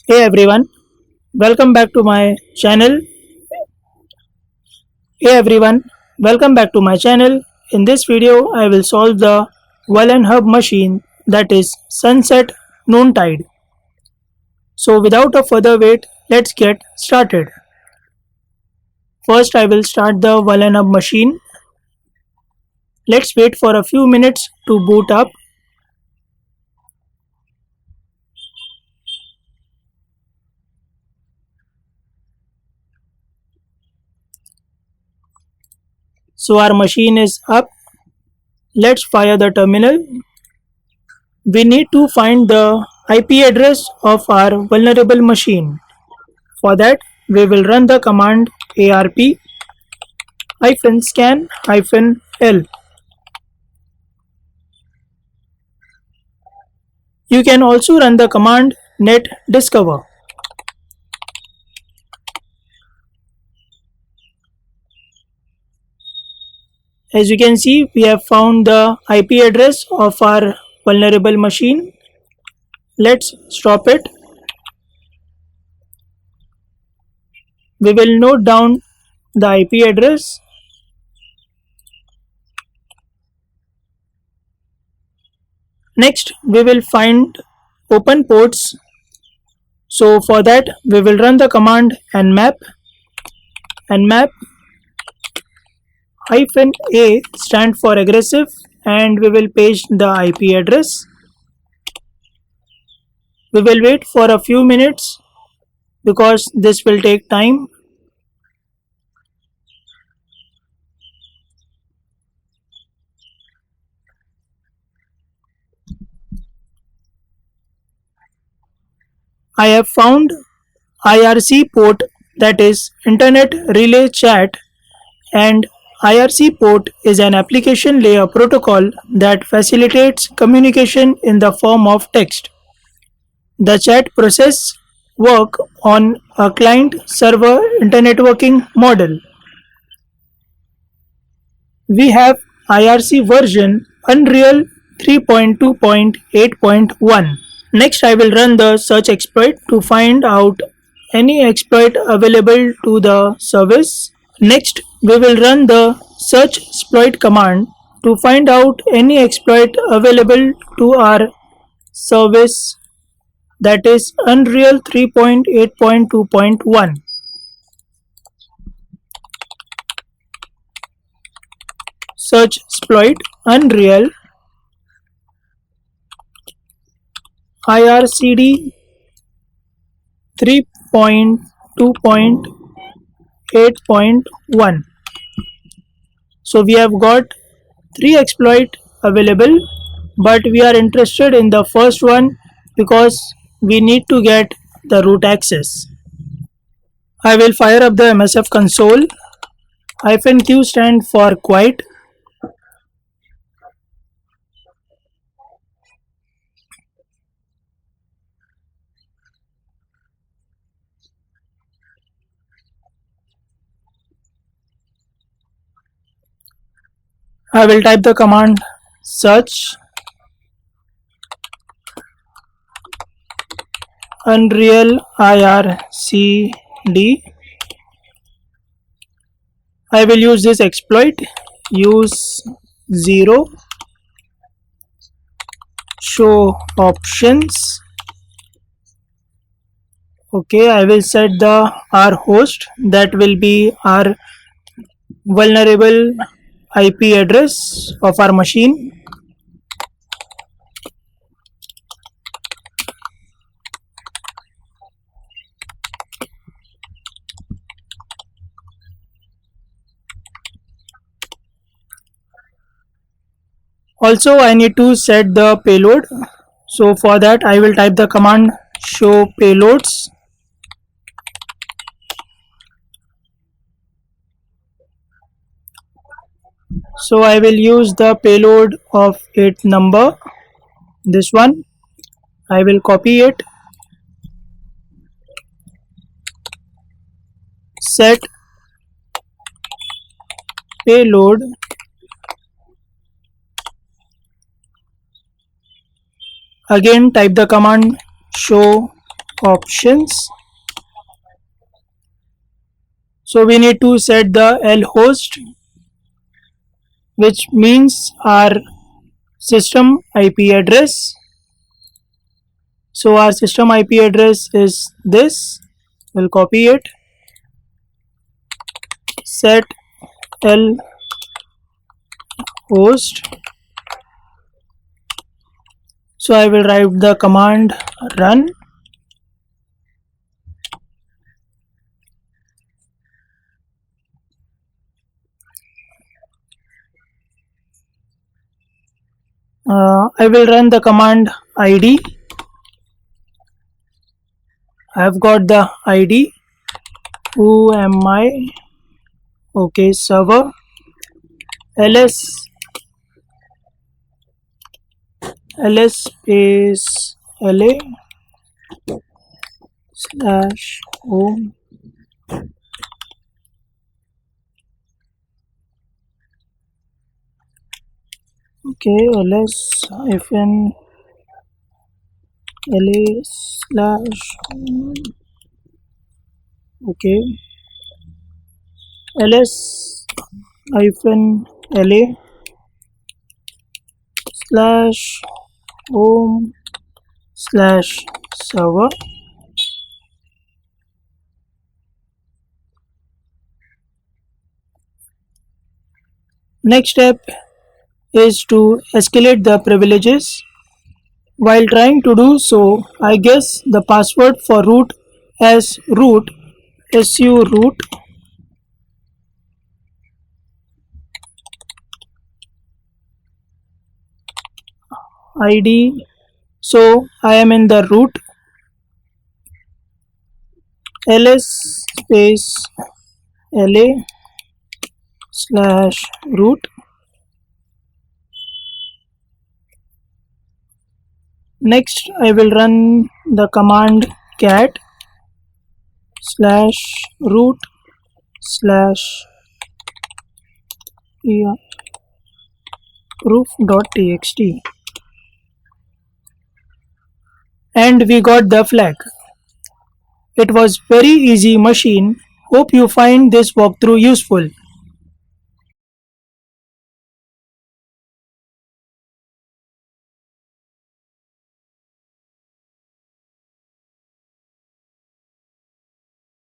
Hey everyone, welcome back to my channel. Hey everyone, welcome back to my channel. In this video, I will solve the VulnHub machine, that is Sunset Noontide. So without a further wait, let's get started. First, I will start the VulnHub machine. Let's wait for a few minutes to boot up. So our machine is up. Let's fire the terminal. We need to find the IP address of our vulnerable machine. For that, we will run the command arp -scan-l. You can also run the command net discover. As you can see, we have found the IP address of our vulnerable machine. Let's stop it. We will note down the IP address. Next, we will find open ports. So for that, we will run the command nmap -a stand for aggressive, and we will paste the IP address. We will wait for a few minutes because this will take time. I have found IRC port, that is Internet Relay Chat, and IRC port is an application layer protocol that facilitates communication in the form of text. The chat process work on a client-server internetworking model. We have IRC version Unreal 3.2.8.1. Next, I will run the search exploit to find out any exploit available to the service. Next, we will run the search exploit command to find out any exploit available to our service, that is Unreal 3.8.2.1. Search exploit Unreal IRCD 3.2.8.1. So we have got 3 exploits available, but we are interested in the first one because we need to get the root access. I will fire up the MSF console. -q stand for quiet. I will type the command search Unreal IRCD. I will use this exploit, use 0, show options. Okay, I will set the our host, that will be our vulnerable IP address of our machine. Also, I need to set the payload. So for that, I will type the command show payloads. So I will use the payload of 8 number, this one. I will copy it, set payload, again type the command show options. So we need to set the L host, which means our system IP address. So our system IP address is this. We'll copy it. Set L host. So I will write the command run. I will run the command ID. I have got the ID. Who am I? Okay, server. ls space la/home. Okay, ls-la/home. Okay, ls-la/home/server. Next step is to escalate the privileges. While trying to do so, I guess the password for root as root su root id. So I am in the root. ls space la/root. Next I will run the command cat /root/ proof.txt, and we got the flag. It was very easy machine. Hope you find this walkthrough useful.